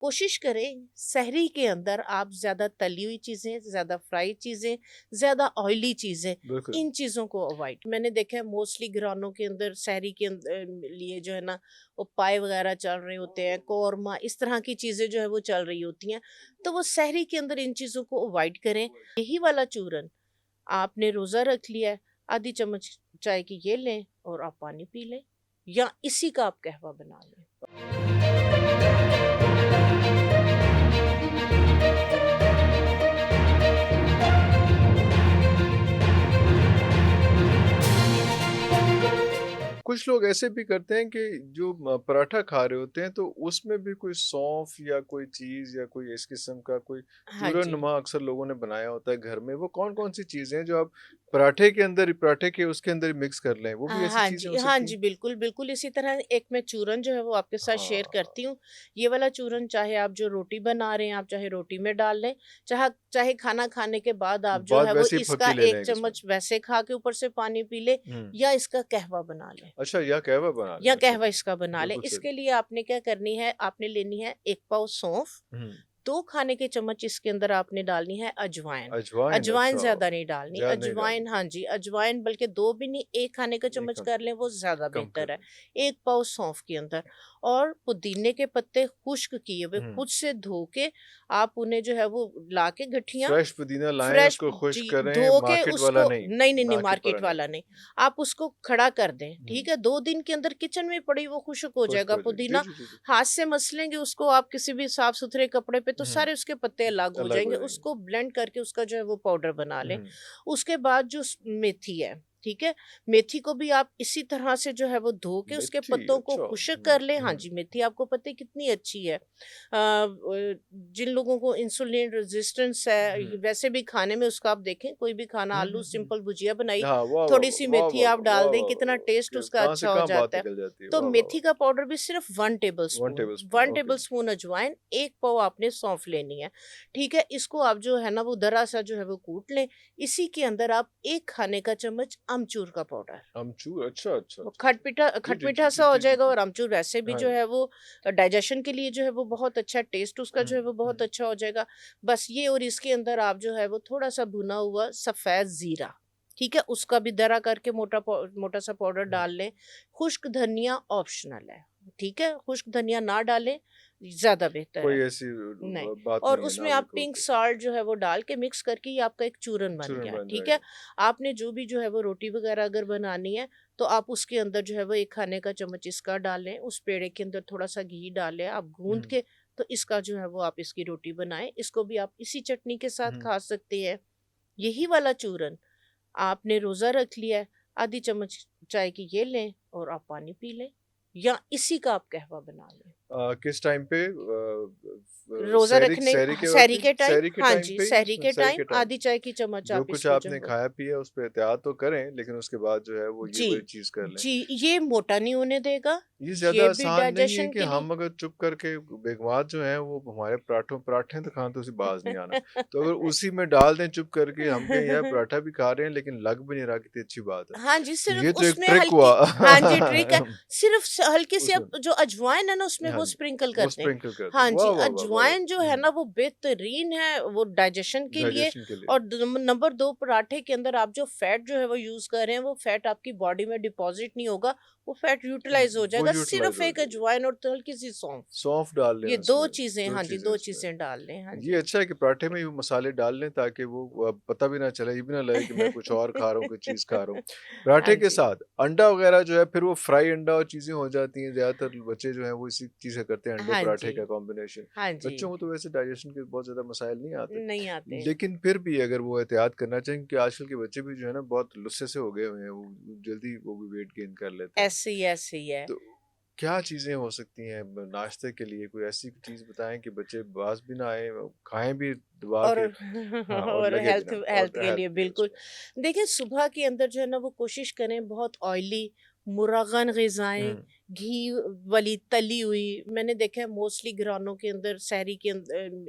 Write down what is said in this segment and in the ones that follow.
कोशिश करें सहरी के अंदर आप ज़्यादा तली हुई चीज़ें, ज़्यादा फ्राई चीज़ें, ज़्यादा ऑयली चीज़ें, बिल्कुल। इन चीज़ों को अवॉइड। मैंने देखा है मोस्टली घरानों के अंदर सहरी के लिए जो है ना, वो पाए वगैरह चल रहे होते हैं, कौरमा, इस तरह की चीज़ें जो है वो चल रही होती हैं। तो वो सहरी के अंदर इन चीज़ों को अवॉइड करें। यही वाला चूरन आपने रोज़ा रख लिया है, आधी चम्मच चाय की ये लें और आप पानी पी लें, या इसी का आप कहवा बना लें। कुछ लोग ऐसे भी करते हैं कि जो पराठा खा रहे होते हैं तो उसमें भी कोई सौंफ या कोई चीज़ या कोई इस किस्म का कोई हाँ जी। चूरन-नुमा अक्सर लोगों ने बनाया होता है घर में। वो कौन-कौन सी चीज़ें हैं जो आप पराठे के अंदर पराठे के उसके अंदर मिक्स कर लें? वो भी ऐसी चीज़ें हो हाँ सकती जी, हैं? बिल्कुल, बिल्कुल इसी तरह एक मैं चूरन जो है वो आपके साथ शेयर हाँ, करती हूँ। ये वाला चूरन चाहे आप जो रोटी बना रहे हैं, आप चाहे रोटी में डाल लें, चाहे खाना खाने के बाद आप जो बाद है वो वैसे ही इसका फक्की ले 1 लें इसमें। चम्मच वैसे खा के ऊपर से पानी पी लें, हुँ। या इसका कहवा बना लें, अच्छा या कहवा बना लें। या अच्छा, कहवा इसका बना लें। बिल्कुल सही। इसके लिए आपने क्या करनी है, आपने लेनी है 1 पाव सौंफ, हुँ, 2 खाने के चम्मच इसके अंदर आपने डालनी है अजवाइन। अजवाइन अजवाइन अच्छा, ज़्यादा नहीं डालनी, ज़्यादा नहीं डालनी। अजवाइन हाँ जी, अजवाइन बल्कि 2 भी नहीं, 1 खाने का नहीं चम्मच कम कर लें वो ज़्यादा कम कर बेहतर है। लें। 1 पाव सौंफ के अंदर, और पुदीने के पत्ते खुश्क किए हुए हुँ, खुद से धो के आप उन्हें जो है वो ला के गठियाँ फ्रेश पुदीना लाएँ, फ्रेश उसको खुश्क जी, करें, धो के मार्केट वाला उसको नहीं, नहीं, नहीं, नहीं मार्केट वाला मार्केट नहीं। वाला नहीं। आप उसको खड़ा कर दें, हुँ, ठीक है? 2 दिन के अंदर किचन में पड़ी वो खुश्क हो खुश्क जाएगा हो जाएगी। जी, पुदीना। जी, जी, जी। हाथ से मसलेंगे उसको आप किसी भी साफ-सुथरे कपड़े पे तो हुँ, सारे उसके पत्ते अलग हो अलग हो जाएँगे। जाएँगे। उसको ब्लेंड करके उसका जो है वो पाउडर बना लें। हुँ, उसके बाद जो मेथी है, ठीक है? मेथी को भी आप इसी तरह से जो है वो धो के उसके मिर्ची पत्तों को अच्छा। खुश्क हुँ, कर लें। हाँ हुँ, जी, मेथी आपको पता है कितनी अच्छी है। जिन लोगों को इंसुलिन रेजिस्टेंस है, हुँ, वैसे भी खाने में उसका आप देखें, कोई भी खाना, हुँ, आलू हुँ, हुँ। सिंपल भुजिया बनाई, हाँ, वाह, वाह, थोड़ी सी वाह, मेथी वाह, आप वाह, डाल वाह, दें, वाह, कितना वाह! टेस्ट कि उसका कहाँ से अच्छा हो कहाँ बात जाता है। निकल जाती है। तो वाह, वाह, मेथी वाह! का पाउडर भी सिर्फ 1 table 1 spoon, tablespoon 1 okay. Table spoon अजवाइन, 1 पाव आपने सौंफ लेनी है, ठीक है? इसको आप जो है ना वो दरा सा जो है वो कूट लें। इसी के अंदर आप 1 खाने का चम्मच अमचूर का पाउडर, अमचूर अच्छा, अच्छा, वो अच्छा, अच्छा। जी, जी, जी, खटमीठा जी, सा हो जी, जी, जाएगा, जी। और अमचूर वैसे भी हाँ जो जी। है वो डाइजेशन के लिए जो है वो बहुत अच्छा, टेस्ट उसका हुँ, जो है वो बहुत हुँ, अच्छा हो जाएगा। बस ये, और इसके अंदर आप जो है वो थोड़ा-सा भुना हुआ सफ़ेद ज़ीरा, ठीक है? उसका भी दरा करके मोटा-सा पाउडर हुँ। डाल लें। खुश्क धनिया ऑप्शनल है, ठीक है? खुश्क धनिया ना डालें, ज़्यादा बेहतर कोई है। ऐसी नहीं, बात और नहीं है उसमें ना आप बिल्कुल पिंक ओके। सॉल्ट जो है वो डाल के मिक्स करके ये आपका एक चूरन बन चूरन गया, बन ठीक जाएगा। है? आपने जो भी जो है वो रोटी वगैरह अगर बनानी है, तो आप उसके अंदर जो है वो 1 खाने का चम्मच इसका डालें, उस पेड़े के अंदर थोड़ा-सा घी डालें, आप गूँध हुँ, के, तो इसका जो है वो आप इसकी रोटी बनाएँ। इसको भी आप इसी चटनी के साथ हुँ। खा सकते हैं। यही वाला चूरन आपने रोज़ा रख लिया है, आधी चम्मच चाय की ये लें और आप पानी पी लें, या इसी का आप कहवा बना लें। किस टाइम पे रोज़ा रखने सहरी के वक़्त सहरी ही? के टाइम, सहरी के हाँ टाइम जी, पे ही सहरी इसमें के सहरी टाइम के टाइम आधी चाय की चम्मच जो आप कुछ इसको जो है आपने वो खाया पिया उस पे एहतियात तो करें, लेकिन उसके बाद जो है वो ये जी, वाली चीज़ कर लें। जी, ये मोटा नहीं होने देगा, ये ज़्यादा ये भी आसान नहीं है डाइजेशन कि के लिए। हम अगर चुप करके बेगमात जो हैं वो हमारे पराठे तो खाने तो उसे बाज़ नहीं आना। तो अगर उसी में डाल दें चुप करके हम कहें यार पराठा भी खा रहे हैं लेकिन लग भी नहीं रहा कितनी अच्छी बात है। हाँ जी, तो सिर्फ़ ये तो एक उसमें ट्रिक हल्की, हुआ। हाँ जी, ट्रिक है। सिर्फ़ हल्की सी उसमें आप जो अजवाइन है ना उसमें हाँ वो जी, स्प्रिंकल वो कर दें। स्प्रिंकल कर दें। हाँ जी, वाह, वाह, वाह, वाह, अजवाइन जो वाह! है हुँ, ना वो बेहतरीन है, वो डाइजेशन के लिए। डाइजेशन के लिए। और नंबर 2, पराठे के अंदर आप जो फैट जो है वो यूज़ कर रहे हैं, वो फैट आपकी बॉडी में डिपॉज़िट नहीं होगा, वो फैट यूटिलाइज़ हो वो जाएगा, यूटिलाइज़ सिर्फ़ हो एक जाएगा। अजवाइन और हल्की सी सौंफ। सौंफ डाल लें ये 2 उसमें, चीज़ें, 2 हाँ जी, चीज़ें 2 इसमें। चीज़ें डाल लें, हाँ ये जी। अच्छा है कि पराठे में ये मसाले डाल लें ताकि वो पता भी ना चले, ये भी ना लगे कि मैं कुछ और खा रहा हूँ, कोई चीज़ खा रहा हूँ। हाँ पराठे के जी, साथ अंडा वगैरह जो है फिर वो फ्राई अंडा और चीज़ें हो जाती हैं, ज़्यादातर बच्चे जो हैं वो इसी चीज़ से करते हैं अंडे हाँ पराठे जी, का कॉम्बिनेशन। हाँ जी, बच्चों को तो वैसे डाइजेशन के बहुत ज़्यादा मसाइल नहीं आते। नहीं आते। लेकिन फिर भी अगर वो एहतियात करना चाहिए क्योंकि आजकल के बच्चे भी जो है ना बहुत लुस्से से हो गए हुए हैं, वो जल्दी वो भी वेट गेन कर लेते हैं। ऐसे ही है। तो क्या चीज़ें हो सकती हैं नाश्ते के लिए? कोई ऐसी चीज़ बताएँ कि बच्चे बाज़ भी ना आए, खाएँ भी दबा और के हाँ, और और लगे भी हेल्थ ना हेल्थ और के हेल्थ लिए भी है बिल्कुल। उसमें। देखिए सुबह के अंदर जो है ना वो कोशिश करें बहुत ऑयली मुर्गन ग़िज़ाएँ हुँ, घी वाली तली हुई, मैंने देखा है मोस्टली घरानों के अंदर सहरी के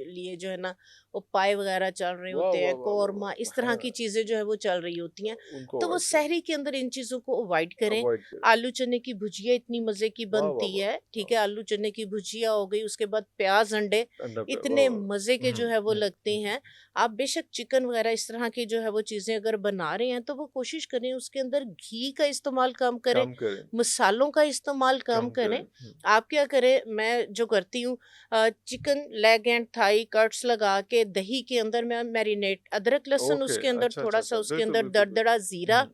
लिए जो है ना वो पाए वगैरह चल रहे वाह होते वाह हैं, वाह वाह कौरमा, इस वाह तरह हाँ, की चीज़ें जो है वो चल रही होती हैं। उनको तो वो अवॉइड करें, सहरी के अंदर इन चीज़ों को अवॉइड करें। अवॉइड करें। आलू चने की भुजिया इतनी मज़े की वाह वाह बनती वाह है, ठीक वाह, है, आलू चने की भुजिया हो गई, उसके बाद प्याज़, अंडे अंडा पे वाह इतने वाह, मज़े के जो है वो लगते हम्म, हैं। आप बेशक चिकन वगैरह इस तरह की जो है वो चीज़ें अगर बना रहे हैं तो वो कोशिश करें उसके अंदर घी का इस्तेमाल कम करें, कम करें, मसालों का इस्तेमाल कम कम करें। करें, आप क्या करें, मैं जो करती हूँ chicken leg and thigh cuts लगा के दही के अंदर मैं मैरिनेट, अदरक लहसुन ओके, उसके अंदर अच्छा अच्छा थोड़ा सा अच्छा, उसके बिल्कुल अंदर बिल्कुल दरदरा बिल्कुल, जीरा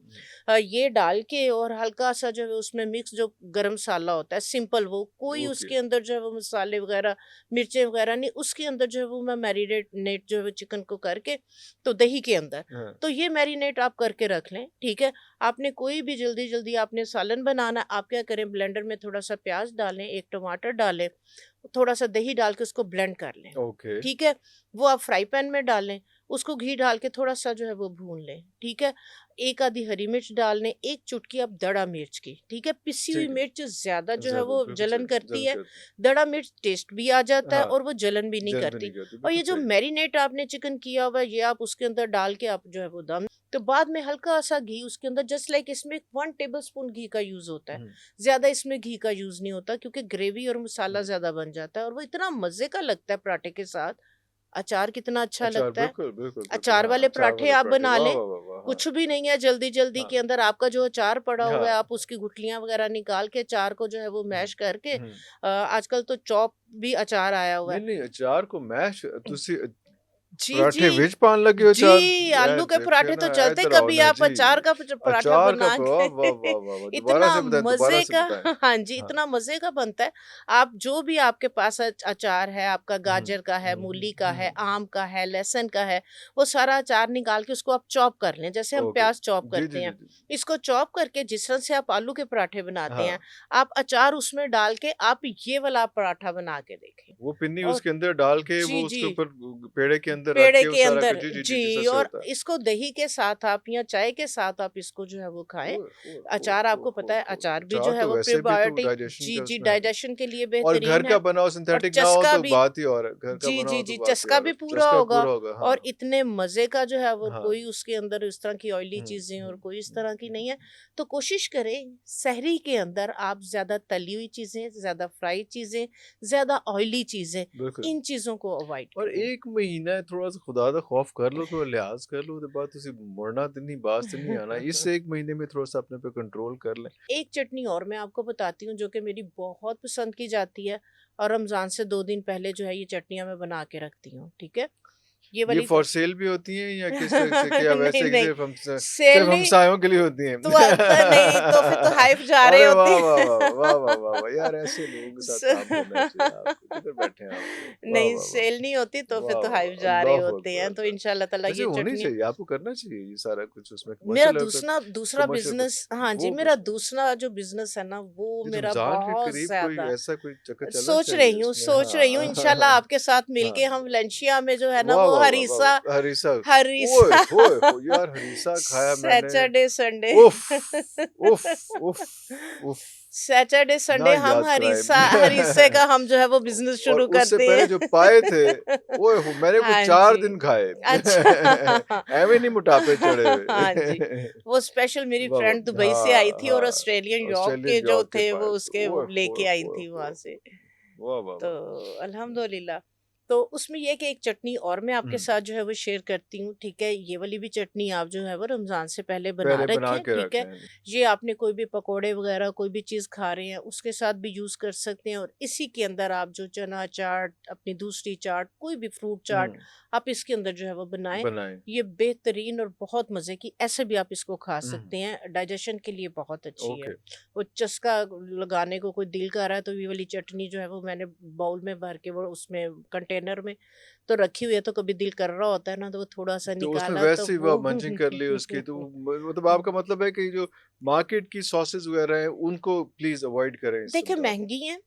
ये डाल के और हल्का सा जो है उसमें मिक्स जो गरम मसाला होता है सिंपल, वो कोई ओके, उसके अंदर जो है वो मसाले वगैरह मिर्चें वगैरह नहीं, उसके अंदर जो है वो मैं मैरिनेट जो है वो चिकन को करके तो दही के अंदर, हाँ, तो ये मैरिनेट आप करके रख लें, ठीक है। आपने कोई भी जल्दी जल्दी आपने सालन बनाना, आप क्या करें, ब्लेंडर में थोड़ा सा प्याज डालें, एक टमाटर डालें, थोड़ा सा दही डाल के उसको ब्लेंड कर लें, ओके, ठीक है। वो आप फ्राई पैन में डालें, उसको घी डाल के थोड़ा सा जो है वो भून लें, ठीक है। एक आधी हरी मिर्च डाल लें, एक चुटकी आप दड़ा मिर्च की, ठीक है। पिसी हुई ठीक है, मिर्च ज्यादा जो है ज़्यादा वो बिल्कुल जलन सही, करती जल्द है, करते हैं, दड़ा मिर्च टेस्ट भी आ जाता है हाँ, और वो जलन भी नहीं जल्द भी नहीं करती। करते, और बिल्कुल ये जो सही, मैरिनेट आपने चिकन किया हुआ है ये आप उसके अंदर डाल के आप जो है वो दम, तो बाद में हल्का सा घी उसके अंदर, जस्ट लाइक इसमें 1 टेबल स्पून घी का यूज होता है, हम्म, ज्यादा इसमें घी का यूज नहीं होता क्योंकि ग्रेवी और मसाला हम्म, ज्यादा बन जाता है और वो इतना मजे का लगता है पराठे के साथ। अचार कितना अच्छा अचार, लगता है, बिल्कुल बिल्कुल बिल्कुल, अचार हाँ, वाले अचार पराठे वाले आप पराठे, बना वाह लें, वाह वाह वाह, हाँ, कुछ भी नहीं है, जल्दी जल्दी हाँ, के अंदर आपका जो अचार पड़ा हुआ है, हाँ, आप उसकी गुठलियां वगैरह निकाल के अचार को जो है वो हम्म, मैश करके हम्म, आजकल तो चॉप भी अचार आया हुआ नहीं है। नहीं, अचार को मैश तुसी जी पराठे जी विच पान लगे हो चार, जी, ए आलू के देखे पराठे ना, तो चलते, इधर आओ कभी ना आप जी, अचार का पराठा अचार का बना वाह के वाह वाह वाह वाह, दोबारा इतना से बताएं, दोबारा मजे से का बताएं, हाँ जी, हाँ, इतना मजे का बनता है। आप जो भी आपके पास अचार है, आपका हम्म, गाजर का है, मूली का है, हम्म, आम का है, लहसुन का है, वो सारा अचार निकाल के उसको आप चॉप कर लें, जैसे हम ओके, प्याज चॉप जी करते जी जी हैं। जी, इसको चॉप करके जिस तरह से आप आलू के पराठे बनाते हाँ, हैं, आप अचार उसमें डाल के आप ये वाला आप पराठा बना के देखें। वो पिन्नी और उसके अंदर डाल के जी वो जी, उसके ऊपर पेड़े के अंदर रख पेड़े के वो के सारा अंदर कुछ, जी जी जी, जिस तरह जी, से और होता है, इसको दही के साथ आप या चाय के साथ आप इसको जो है वो खाएं। ओए ओए ओए अचार ओए आपको ओए पता है, ओए, अचार भी जो अचार है तो वो वैसे भी तो प्रीबायोटिक, डाइजेशन जी का जी, उसमें है, डाइजेशन के लिए और घर बेहतरीन का है। बना हो, और सिंथेटिक ना हो चस्का तो भी, बात ही और है, घर का जी बना जी हो तो जी, बात ही चस्का और भी है, पूरा चस्का होगा। पूरा होगा, हाँ, और इतने मजे का जो है वो हाँ, कोई उसके अंदर इस तरह की ऑयली चीजें और कोई इस तरह की हम्म, नहीं है। तो कोशिश करें सहरी के अंदर आप ज्यादा तली हुई चीजें, ज्यादा फ्राई चीजें, ज्यादा ऑयली चीजें, बिल्कुल। इन चीजों को अवॉइड और करें। 1 महीना है, थोड़ा-सा खुदा दा खौफ कर लो, थोड़ा लिहाज़ कर लो, ओहदे बाद तुसी मुड़ना ते नहीं, बाज़ ते नहीं आना। इस 1 महीने में थोड़ा-सा अपने पे कंट्रोल कर लें। एक चटनी और मैं आपको बताती हूँ जो कि मेरी बहुत पसंद की जाती है और रमज़ान से 2 दिन पहले जो है ये चटनियाँ मैं बना के रखती हूँ, ठीक है? ये ये वाली फॉर सेल भी होती हैं या किस तरह से, क्या नहीं, वैसे कि नहीं, सिर्फ़ सेल नहीं, हमसायों के लिए होती हैं? तो नहीं, तो फिर तो हाइफ़ जा रहे अरे होते वाह, हैं। वाह, वाह, वाह, वाह, वाह, वाह! यार ऐसे लोगों के साथ स काम करना चाहिए आपको। किधर बैठे हैं आप लोग? वाह, नहीं, वाह, वाह! सेल नहीं होती तो फिर वाह, तो वाह, हाइफ़ वाह! जा रहे अल्लाहु होते अकबर, हैं, तो अल्लाह! इंशाल्लाह ताला वैसे ये होनी चटनी चाहिए, आपको करना चाहिए ये सारा कुछ उसमें, मेरा कमर्शियल होता है, दूसरा कमर्शियल बिज़नेस, हाँ जी, वो मेरा कुछ नहीं। दूसरा जो बिज़नेस है ना वो जी, मेरा रमज़ान के बहुत करीब कोई ज़्यादा ऐसा कोई चक्कर चलना चाहिए उसमें, सोच रही हूँ इंशाल्लाह हाँ। आपके साथ हाँ, मिलके हम वलेंशिया में जो है ना वाह, वो वाह, वाह, वाह, हरीसा वाह! हरीसा, ओए हरीसा होए हो! यार हरीसा खाया मैंने, सैटरडे संडे उफ़! उफ़! उफ़! उफ़! सैटरडे ना संडे हम याद कराएँ। हरीसे का हम जो है वो बिज़नेस और शुरू उससे करते पहले जो पाए थे, हैं। ओए हो! मैंने वो हाँ 4 जी, दिन खाए। अच्छा। ऐवें नहीं मोटापे चढ़े हाँ जी, हुए। वो स्पेशल मेरी वाह, फ्रेंड वाह! दुबई से आई हाँ, थी और हाँ, ऑस्ट्रेलियन यॉर्क के ऑस्ट्रेलियन जो यॉर्क के थे वो पाए थे। उसके वो ओए होए लेके आई होए थी वहां होए! से। वाह, वाह, तो वाह! अल्हम्दुलिल्लाह। तो उसमें ये है कि एक चटनी और मैं आपके हुँ, साथ जो है वो शेयर करती हूँ, ठीक है? ये वाली भी चटनी आप जो है वो रमज़ान से पहले बना पहले बना रखें, के ठीक रख है? लें। ये आपने कोई भी पकोड़े वगैरह कोई भी चीज़ खा रहे हैं, उसके साथ भी यूज़ कर सकते हैं और इसी के अंदर आप जो चना चाट, अपनी दूसरी चाट, कोई भी फ्रूट चाट हुँ, आप इसके अंदर जो है वो बनाएँ। बनाएँ। ये बेहतरीन और बहुत मज़े की, ऐसे भी आप इसको खा हुँ, सकते हैं, डाइजेशन के लिए बहुत अच्छी है। ओके। वो चस्का लगाने को कोई दिल कर रहा है तो ये वाली चटनी जो है वो मैंने बाउल में भर के वो उसमें कंटेनर में तो रखी हुई है, तो कभी दिल कर रहा होता है ना तो वो थोड़ा सा तो उसमें निकाला तो वैसे ही वो मंचिंग कर ली उसकी, तो मतलब आपका मतलब है कि जो मार्केट की सॉसेज़ वगैरह हैं, उनको प्लीज़ अवॉइड करें देखिए इस्तेमाल। महंगी हैं,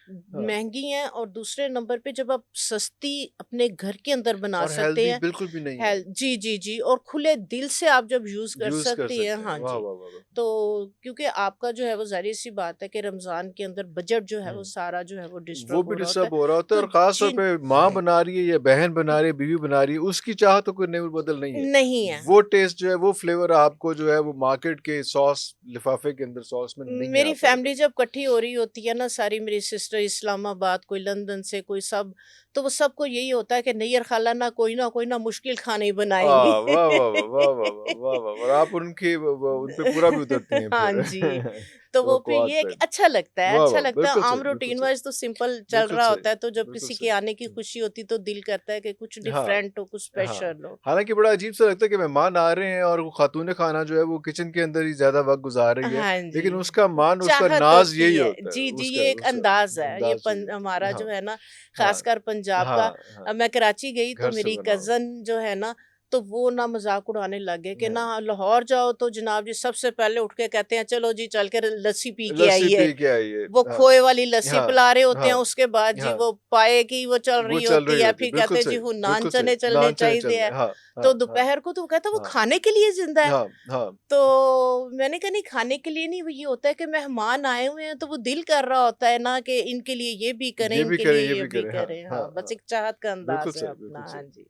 हाँ। महँगी हैं, और दूसरे नंबर पे जब आप सस्ती अपने घर के अंदर बना और सकते हेल्दी हैं, बिल्कुल भी नहीं है। हेल जी, जी, जी, और खुले दिल से आप जब यूज़ कर यूज़ कर सकती हैं, सकते हैं। हाँ वाह, जी। वाह, वाह, वाह! तो क्योंकि आपका जो है वो ज़ाहिर-सी बात है कि रमज़ान के अंदर बजट जो है वो हुँ। सारा जो है वो वो डिस्टर्ब भी हो रहा होता है। डिस्टर्ब हो रहा होता है तो और ख़ास तौर जिन पे माँ बना रही है या बहन बना रही है, बीवी बना रही है, उसकी चाह तो कोई नहीं बदल नहीं है। नहीं है। वो टेस्ट जो है, वो फ्लेवर आपको जो है वो मार्केट के सॉस लिफ़ाफ़े के अंदर सॉस में नहीं आ मेरी पाएगा। फैमिली जब इकट्ठी हो रही होती है ना सारी, मेरी सिस्टर इस्लामाबाद, कोई लंदन से, कोई सब, तो वो सबको यही होता है कि नैयर खाला ना कोई ना मुश्किल खाने ही बनाएंगी। वाह, वाह, वाह, वाह, वाह, वाह, वाह, वाह! और आप उनकी व उन पे पूरा भी उतरती हैं हाँ फिर जी, तो वो फिर तवक्कुआत ये है पे। कि अच्छा लगता है, वाह, अच्छा वाह! लगता है। आम बिल्कुल रूटीन सही, वाइज तो सिंपल चल बिल्कुल रहा सही, होता है, तो जब बिल्कुल किसी के सही। आने की हुँ। खुशी होती तो दिल करता है कि कुछ हाँ। डिफरेंट हो, कुछ हाँ, स्पेशल हो। हालाँकि बड़ा अजीब-सा लगता है कि मेहमान आ रहे हैं और वो खातून खाना जो है वो किचन के अंदर ही ज़्यादा वक़्त गुज़ार रही है, हाँ लेकिन जी, उसका मान, उसका चाहत नाज़ होती यही है। होता है, जी, जी, उसका ये एक उसका अंदाज़ है, ये अंदाज़ यही होता है। हमारा हाँ, जो है ना, हाँ, ख़ासकर पंजाब का। हाँ, हाँ, मैं कराची गई तो घर से मेरी बना हुआ। कज़न जो है ना, तो वो ना मज़ाक उड़ाने लग गए कि हाँ, ना लाहौर जाओ तो जनाब जी सबसे पहले उठ के कहते हैं चलो जी चल के लस्सी पी के लस्सी आइए। पी के आइए। वो हाँ, खोए वाली लस्सी हाँ, पिला रहे होते हैं, हाँ, उसके बाद जी हाँ, वो पाए की वो चल वो रही चल होती रही है, होती है, फिर कहते हैं जी वो नान बिल्कुल सही, चने चलने नान चने चाहिए चल रहे है। हैं। हाँ, हाँ, तो हाँ, दोपहर को तो वो कहता है वो हाँ, खाने के लिए ज़िंदा है। हाँ, हाँ। तो मैंने कहा नहीं, खाने के लिए नहीं, वो ये होता है कि मेहमान आए हुए हैं तो वो दिल कर रहा होता है ना कि इनके लिए ये भी करें, ये भी इनके करें, लिए ये ये भी भी करें। हाँ, करें। हाँ, हाँ, बस हाँ। एक चाहत का बिल्कुल अंदाज़ है सही, बिल्कुल अपना। हाँ सही। जी।